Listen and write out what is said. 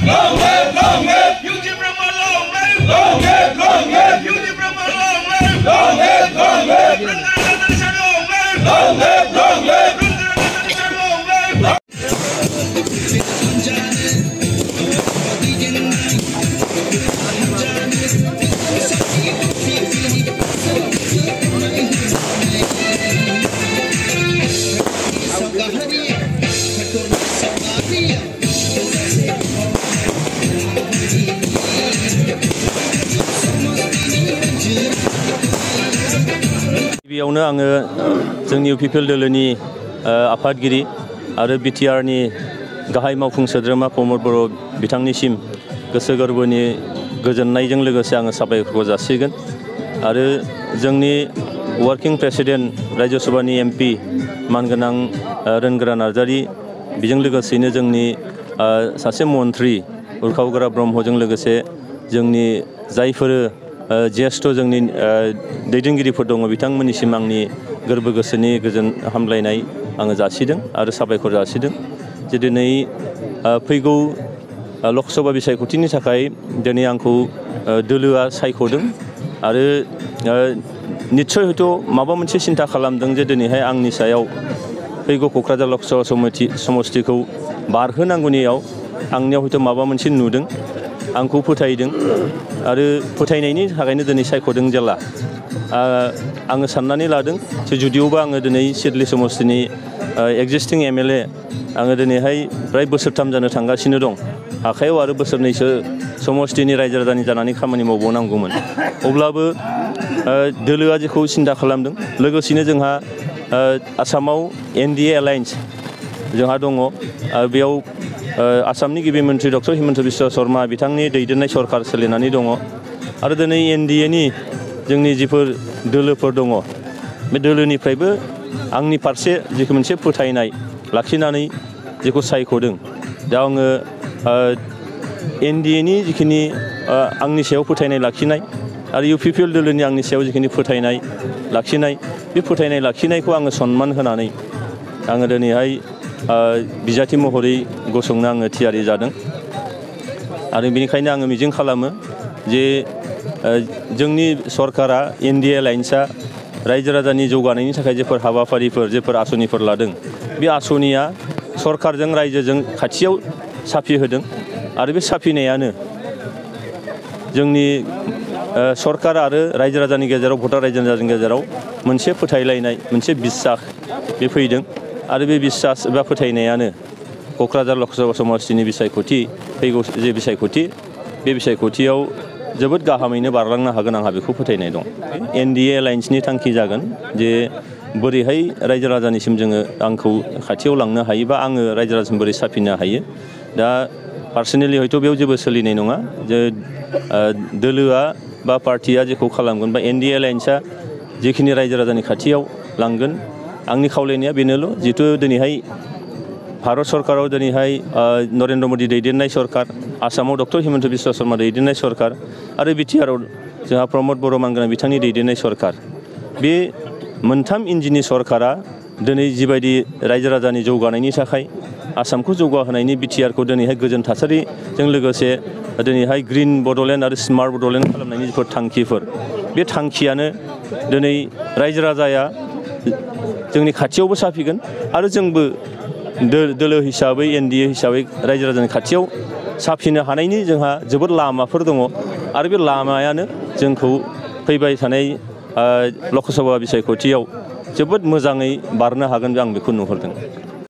Long live, long live. UG Brahma, long live. Long live, long live. UG Brahma, long live. Long live, long live. Long live, long live. गिबियावनो आङो जोंनि UPPL दोलोनि आफादगिरि आरो BTRनि गाहाय मावफुं सोद्रोमा प्रमद बर' बिथांनिसिम गोसो गोरबोनि गोजोननायजों लोगोसे आङो साबायखर जासिगोन आरो जोंनि वार्किं प्रेसिडेन्ट राज्य सभानि MP मानगोनां रोनगोरा नार्जारि बेजों लोगोसेनो जोंनि सासे मन्त्रि उरखावगोरा ब्रह्मजों लोगोसे जोंनि जायफोर ज्येष्ठ जोंनि दैदेनगिरिफोर दङ बिथांमोननिसिम आंनि गोरबो गोसोनि गोजोन हामलायनाय आङो जासिदों आरो साबायखर जासिदों जे दिनै फैगौ लकसभा बिसायख'थिनि थाखाय दिनै आंखौ दोलोआ सायख'दों आरो निस्सय हयथ' माबा मोनसे सिन्था खालामदों जे दिनैहाय आंनि सायाव फैगौ क'क्राझार लकसभा समस्तिखौ बारहोनांगौनियाव आंनियाव हयथ' माबा मोनसे नुदों आंखौ फोथायदों आरो फोथायनायनि थाखायनो दिनै सायख'दों जेला आङो साननानै लादों जे जुदिअबा आङो दिनै सिडली समस्तिनि एक्जिस्टिं MLA आङो दिनैहाय प्राय बोसोरथाम जानो थांगासिनो दं आखायाव आरो बोसोरनैसो समस्तिनि रायजो राजानि जानानै खामानि मावबावनांगौमोन अब्लाबो दोलोआ जेखौ सिन्था खालामदों लोगोसेनो जोंहा आसामाव NDA एलायन्स जोंहा दङ बेयाव आसामनि गिबि मन्त्रि डक्टर हिमन्त बिश्व शर्मा बिथांनि दैदेननाय सरकार सोलिनानै दङ आरो दिनै NDAनि जोंनि जिफोर दोलोफोर दङ बे दोलोनिफ्रायबो आंनि फारसे जिखौ मोनसे फोथायनाय लाखिनानै जेखौ सायख'दों दा आङो NDAनि जिखिनि आंनि सायाव फोथायनाय लाखिनाय आरो UPPL दोलोनि आंनि सायाव जिखिनि फोथायनाय लाखिनाय बे फोथायनाय लाखिनायखौ आङो सन्मान होनानै आङो दिनैहाय बिजाथि महरै गसंनो आङो थियारि जादों आरो बेनिखायनो आङो मिजिं खालामो जे जोंनि सरकारा NDA एलायन्सआ रायजो राजानि जौगानायनि थाखाय जेफोर हाबाफारिफोर जेफोर आसनिफोर लादों बे आसनिया सरकारजों रायजोजों खाथियाव साफिहोदों आरो बे साफिनायानो जोंनि सरकार आरो रायजो राजानि गेजेराव भटार रायजो राजानि गेजेराव मोनसे फोथायलायनाय मोनसे बिसास बे फैदों आरो बे बिसास एबा फोथायनायानो क'क्राझार लकसभा समस्तिनि बिसायख'थि फैगौ जे बिसायख'थि बे बिसायख'थियाव जोबोद गाहामैनो बारलांनो हागोन आंहा बेखौ फोथायनाय दं NDA एलायन्सनि थांखि जागोन जे बोरैहाय रायजो राजानिसिम जोङो आंखौ खाथियाव लांनो हायो बा आङो रायजो राजासिम बोरै साफिनो हायो दा पार्सनेलि हयथ' बेयाव जेबो सोलिनाय नङा जे दोलोआ बा पार्टिया जेखौ खालामगोन बा NDA एलायन्सआ जिखिनि रायजो राजानि खाथियाव लांगोन आंनि खावलायनाया बेनोल' जिहेतु दिनैहाय भारत सरकाराव दिनैहाय नरेन्द्र मदि दैदेननाय सरकार आसामाव डक्टर हिमन्त बिश्व शर्मा दैदेननाय सरकार आरो BTRआव जोंहा प्रमद बर' मानगोनां बिथांनि दैदेननाय सरकार बे मोनथाम इन्जिननि सरकारा दिनै जिबायदि रायजो राजानि जौगानायनि थाखाय आसामखौ जौगाहोनायनि BTRखौ दिनैहाय गोजोन थासारिजों लोगोसे दिनैहाय ग्रिन बड'लेण्ड आरो स्मार्ट बड'लेण्ड खालामनायनि जिफोर थांखिफोर बे थांखियानो दिनै रायजो राजाया जोंनि खाथियावबो साफिगोन आरो जोंबो दोलो हिसाबै NDA हिसाबै रायजो राजानि खाथियाव साफिनो हानायनि जोंहा जोबोद लामाफोर दङ आरो बे लामायानो जोंखौ फैबाय थानाय लकसभा बिसायख'थियाव जोबोद मोजाङै बारनो हागोन आं बेखौ नुहुरदों